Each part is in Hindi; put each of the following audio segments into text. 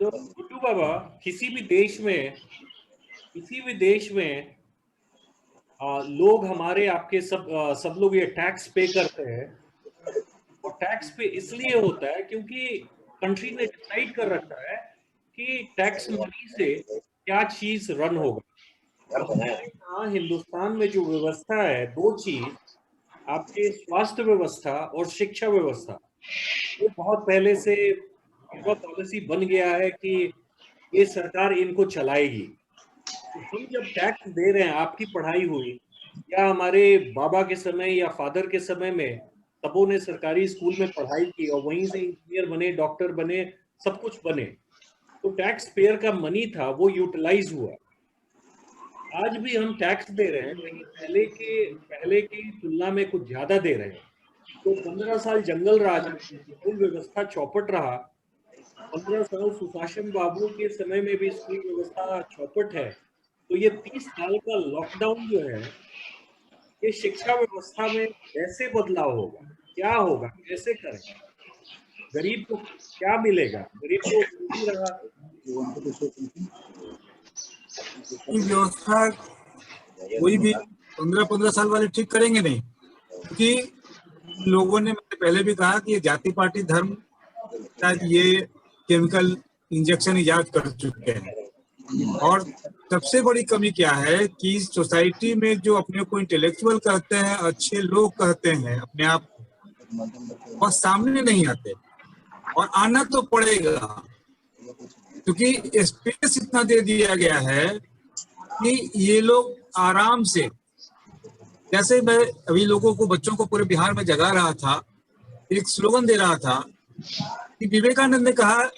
तो गुड्डू बाबा, किसी भी देश में लोग हमारे आपके सब लोग ये टैक्स पे करते हैं। और टैक्स पे इसलिए होता है क्योंकि कंट्री ने डिसाइड कर रखा है कि टैक्स मनी से क्या चीज रन होगा। और हमारे यहाँ हिंदुस्तान में जो व्यवस्था है, दो चीज, आपके स्वास्थ्य व्यवस्था और शिक्षा व्यवस्था, ये बहुत पहले से पॉलिसी बन गया है कि ये सरकार इनको चलाएगी। तो हम जब टैक्स दे रहे हैं, आपकी पढ़ाई हुई या हमारे बाबा के समय या फादर के समय में, सबों ने सरकारी स्कूल में पढ़ाई की और वहीं से इंजीनियर बने, डॉक्टर बने, सब कुछ बने। तो टैक्स पेयर का मनी था, वो यूटिलाइज हुआ। आज भी हम टैक्स दे रहे हैं, लेकिन पहले की तुलना में कुछ ज्यादा दे रहे हैं। तो 15 साल जंगल राज में स्कूल व्यवस्था चौपट रहा। 15 साल सुशासन बाबू के समय में भी स्कूल व्यवस्था चौपट है। तो ये 30 साल का लॉकडाउन जो है, ये शिक्षा व्यवस्था में कैसे बदलाव होगा, क्या होगा, कैसे करें, गरीब को क्या मिलेगा, गरीब को मिल रहा। व्यवस्था कोई भी 15-15 साल वाले ठीक करेंगे नहीं, क्योंकि लोगों ने, मैंने पहले भी कहा कि ये जाति पार्टी धर्म शायद ये केमिकल इंजेक्शन इजाद कर चुके हैं। और सबसे बड़ी कमी क्या है कि सोसाइटी में जो अपने को इंटेलेक्चुअल कहते हैं, अच्छे लोग कहते हैं अपने आप को, वह सामने नहीं आते। और आना तो पड़ेगा, क्योंकि स्पेस इतना दे दिया गया है कि ये लोग आराम से, जैसे मैं अभी लोगों को, बच्चों को पूरे बिहार में जगा रहा था, एक स्लोगन दे रहा था कि विवेकानंद ने कहा,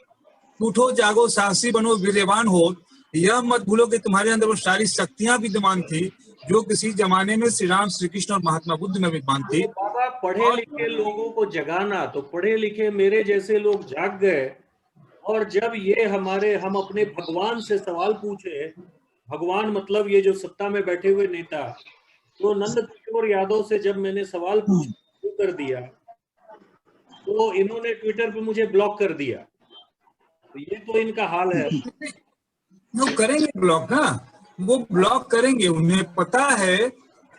उठो जागो साहसी बनो वीर्यवान हो, यह मत भूलो कि तुम्हारे अंदर वो सारी शक्तियां विद्यमान थी जो किसी जमाने में श्री राम, श्री कृष्ण और महात्मा बुद्ध में विद्यमान थी। बाबा, पढ़े लिखे लोगों को जगाना, तो पढ़े लिखे मेरे जैसे लोग जाग गए। और जब हम अपने भगवान से सवाल पूछे, भगवान मतलब ये जो सत्ता में बैठे हुए नेता, तो नंद किशोर यादव से जब मैंने सवाल पूछना शुरू कर दिया, तो इन्होंने ट्विटर पे मुझे ब्लॉक कर दिया। तो ये तो इनका हाल है। वो करेंगे ब्लॉक ना, वो ब्लॉक करेंगे। उन्हें पता है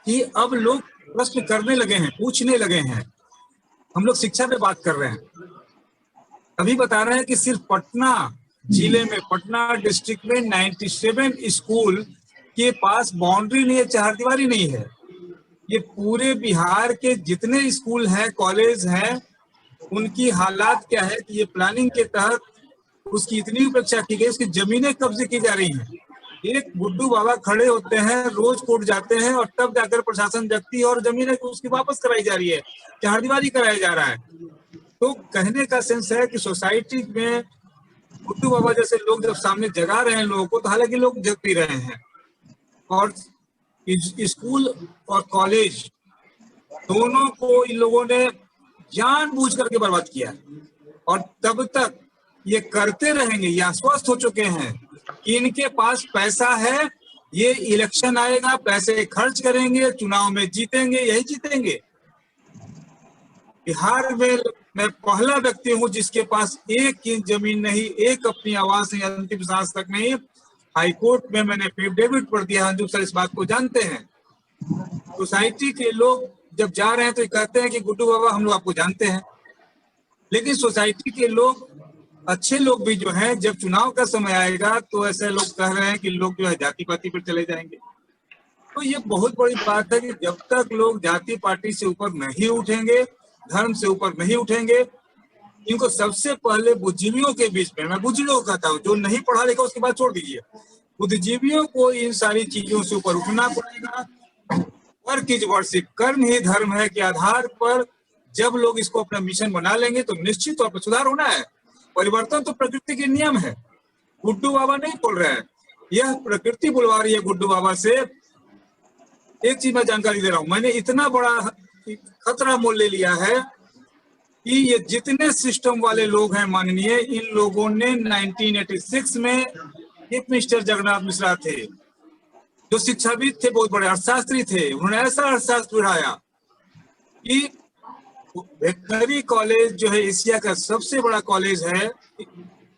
कि अब लोग प्रश्न करने लगे हैं, पूछने लगे हैं। हम लोग शिक्षा पे बात कर रहे हैं, अभी बता रहे हैं कि सिर्फ पटना जिले में, पटना डिस्ट्रिक्ट में 97 स्कूल के पास बाउंड्री नहीं है, चारदीवारी नहीं है। ये पूरे बिहार के जितने स्कूल हैं, कॉलेज हैं, उनकी हालात क्या है कि ये प्लानिंग के तहत उसकी इतनी उपेक्षा की गई, उसकी जमीनें कब्जे की जा रही हैं। एक गुड्डू बाबा खड़े होते हैं, रोज कोर्ट जाते हैं, और तब जाकर प्रशासन जगती है और जमीनें उसकी वापस कराई जा रही है, चारदीवारी कराया जा रहा है। तो कहने का सेंस है कि सोसाइटी में गुड्डू बाबा जैसे लोग जब सामने जगा रहे हैं लोगों को, तो हालांकि लोग जग भी रहे हैं। और स्कूल और कॉलेज दोनों को इन लोगों ने जानबूझ करके बर्बाद किया है, और तब तक ये करते रहेंगे। ये आश्वस्त हो चुके हैं कि इनके पास पैसा है, ये इलेक्शन आएगा, पैसे खर्च करेंगे, चुनाव में जीतेंगे, यही जीतेंगे। बिहार में मैं पहला व्यक्ति हूं जिसके पास 1 इंच जमीन नहीं, एक अपनी आवाज नहीं, अंतिम सांस तक नहीं। हाईकोर्ट में मैंने एफिडेविट पढ़ दिया, अंजुम सर इस बात को जानते हैं। सोसाइटी के लोग जब जा रहे हैं तो कहते हैं कि गुड्डू बाबा हम लोग आपको जानते हैं, लेकिन सोसाइटी के लोग, अच्छे लोग भी जो हैं, जब चुनाव का समय आएगा तो ऐसे लोग कह रहे हैं कि लोग जो है जाति पाति पर चले जाएंगे। तो ये बहुत बड़ी बात है कि जब तक लोग जाति पार्टी से ऊपर नहीं उठेंगे, धर्म से ऊपर नहीं उठेंगे, इनको सबसे पहले बुद्धिजीवियों के बीच में, मैं बुद्धिजीवियों को कहता हूँ, जो नहीं पढ़ा लिखा उसकी बात छोड़ दीजिए, बुद्धिजीवियों को इन सारी चीजों से ऊपर उठना पड़ेगा। वर्क इज वर्शिप, कर्म ही धर्म है के आधार पर जब लोग इसको अपना मिशन बना लेंगे तो निश्चित तौर पर सुधार होना है। परिवर्तन तो प्रकृति के नियम है, गुड्डू बाबा नहीं बोल रहे हैं, यह प्रकृति बुलवा रही है गुड्डू बाबा से। एक चीज मैं जानकारी दे रहा हूं, मैंने इतना बड़ा खतरा मोल ले लिया है कि ये जितने सिस्टम वाले लोग हैं माननीय, इन लोगों ने 1986 में, एक मिस्टर जगन्नाथ मिश्रा थे जो शिक्षाविद थे, बहुत बड़े अर्थशास्त्री थे, उन्होंने ऐसा अर्थशास्त्र पढ़ाया कि वेटनरी कॉलेज जो है एशिया का सबसे बड़ा कॉलेज है,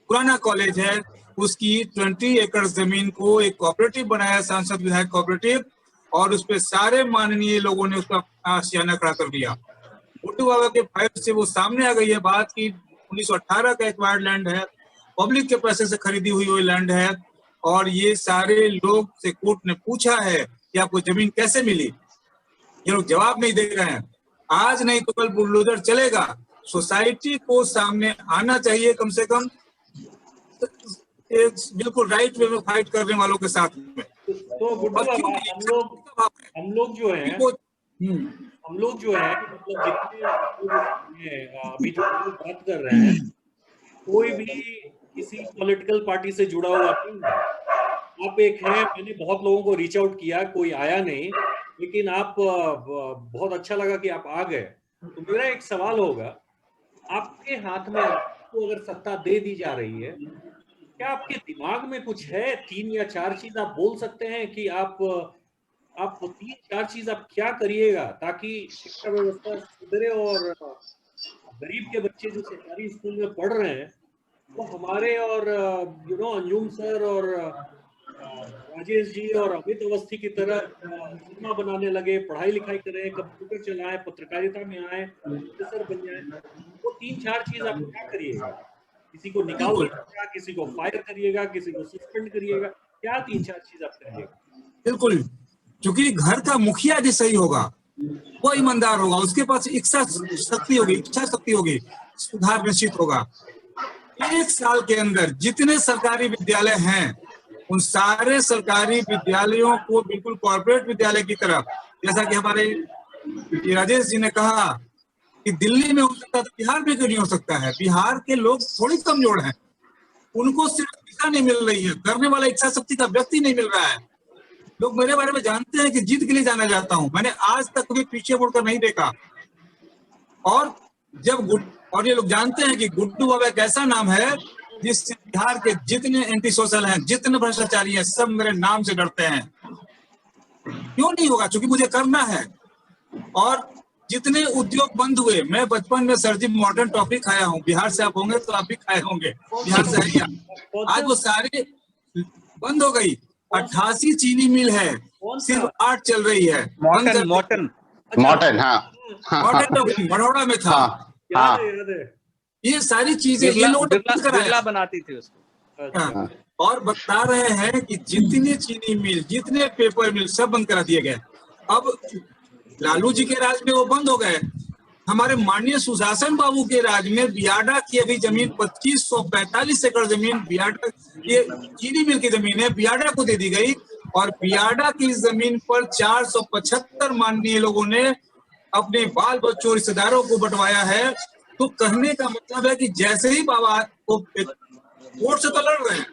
पुराना कॉलेज है, उसकी 20 एकड़ जमीन को एक कोऑपरेटिव बनाया, सांसद विधायक कोऑपरेटिव, और उस पे सारे माननीय लोगों ने उसका आशियाना खड़ा कर दिया। गुड्डू बाबा के फाइल से वो सामने आ गई है बात की 1918 का एक्वायर्ड लैंड है, पब्लिक के पैसे से खरीदी हुई वो लैंड है, और ये सारे लोग से कोर्ट ने पूछा है कि आपको जमीन कैसे मिली, ये लोग जवाब नहीं दे रहे हैं। आज नहीं तो कल बुलडोजर चलेगा। सोसाइटी को सामने आना चाहिए कम से कम, बिल्कुल राइट वे में फाइट करने वालों के साथ में। तो गुड्डू बाबा, हम लोग जो है मतलब जितने अभी जो बात कर रहे हैं, कोई भी किसी पॉलिटिकल पार्टी से जुड़ा हुआ नहीं है। आप एक हैं, मैंने बहुत लोगों को रीच आउट किया, कोई आया नहीं, लेकिन आप बहुत अच्छा लगा कि आप आ गए। तो मेरा एक सवाल होगा, आपके हाथ में आपको अगर सत्ता दे दी जा रही है, क्या आपके दिमाग में कुछ है 3 या 4 चीज आप बोल सकते हैं कि आप 3-4 चीज आप क्या करिएगा ताकि शिक्षा व्यवस्था सुधरे और गरीब के बच्चे जो सरकारी स्कूल में पढ़ रहे हैं वो हमारे और अंजुम सर और राजेश जी और अमित अवस्थी की तरह सिनेमा बनाने लगे, पढ़ाई लिखाई करें, कंप्यूटर चलाएं, पत्रकारिता में आए, प्रोफेसर बन जाए। वो 3-4 चीज आप क्या करिएगा? किसी को निकाल दीजिएगा, किसी को फायर करिएगा, किसी को सस्पेंड करिएगा, क्या 3-4 चीज आप करिएगा? बिल्कुल, क्योंकि घर का मुखिया जो सही होगा वो ईमानदार होगा, उसके पास इच्छा शक्ति होगी, सुधार निश्चित होगा। 1 साल के अंदर जितने सरकारी विद्यालय हैं उन सारे सरकारी विद्यालयों को बिल्कुल कॉर्पोरेट विद्यालय की तरफ, जैसा कि हमारे राजेश जी ने कहा कि दिल्ली में हो सकता है तो बिहार में क्यों नहीं हो सकता है। बिहार के लोग थोड़ी कमजोर हैं, उनको सिर्फ दिशा नहीं मिल रही है, करने वाला इच्छा शक्ति का व्यक्ति नहीं मिल रहा है। लोग मेरे बारे में जानते हैं कि जीत के लिए जाना चाहता हूं, मैंने आज तक कभी पीछे मुड़कर नहीं देखा। और ये लोग जानते हैं कि गुड्डू बाबा एक ऐसा नाम है जिससे बिहार के जितने एंटी सोशल हैं, जितने भ्रष्टाचारी हैं, सब मेरे नाम से डरते हैं। क्यों नहीं होगा? क्योंकि मुझे करना है। और जितने उद्योग बंद हुए, मैं बचपन में सर जी मॉडर्न टॉफी खाया हूँ, बिहार से आप होंगे तो आप भी खाए होंगे, बिहार से है। आज वो सारे बंद हो गई। 88 चीनी मिल है, सिर्फ 8 चल रही है। मॉर्टन बड़ौदा में था। याद है। ये सारी चीजें ये लोग बिरला बनाती थी उसको। और बता रहे हैं कि जितने चीनी मिल, जितने पेपर मिल, सब बंद करा दिए गए। अब लालू जी के राज में वो बंद हो गए। हमारे माननीय सुशासन बाबू के राज में बियाडा की अभी जमीन 2545 एकड़ जमीन बियाडा, ये चीनी मिल की जमीन है, बियाडा को दे दी गई। और बियाडा की जमीन पर 475 माननीय लोगों ने अपने बाल बच्चों रिश्तेदारों को बंटवाया है। तो कहने का मतलब है कि जैसे ही बाबा को कोर्ट से तो लड़ रहे हैं,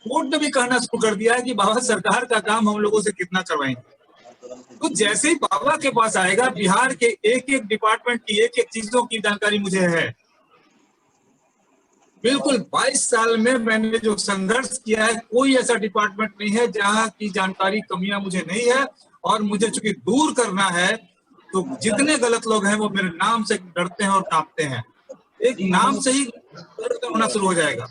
कोर्ट ने भी कहना शुरू कर दिया है कि बाबा सरकार का काम हम लोगों से कितना करवाएंगे। तो जैसे ही बाबा के पास आएगा, बिहार के एक एक डिपार्टमेंट की एक एक चीजों की जानकारी मुझे है। बिल्कुल 22 साल में मैंने जो संघर्ष किया है, कोई ऐसा डिपार्टमेंट नहीं है जहां की जानकारी कमियां मुझे नहीं है। और मुझे चूंकि दूर करना है, तो जितने गलत लोग हैं वो मेरे नाम से डरते हैं और कांपते हैं। एक नाम से ही दर्द होना शुरू हो जाएगा।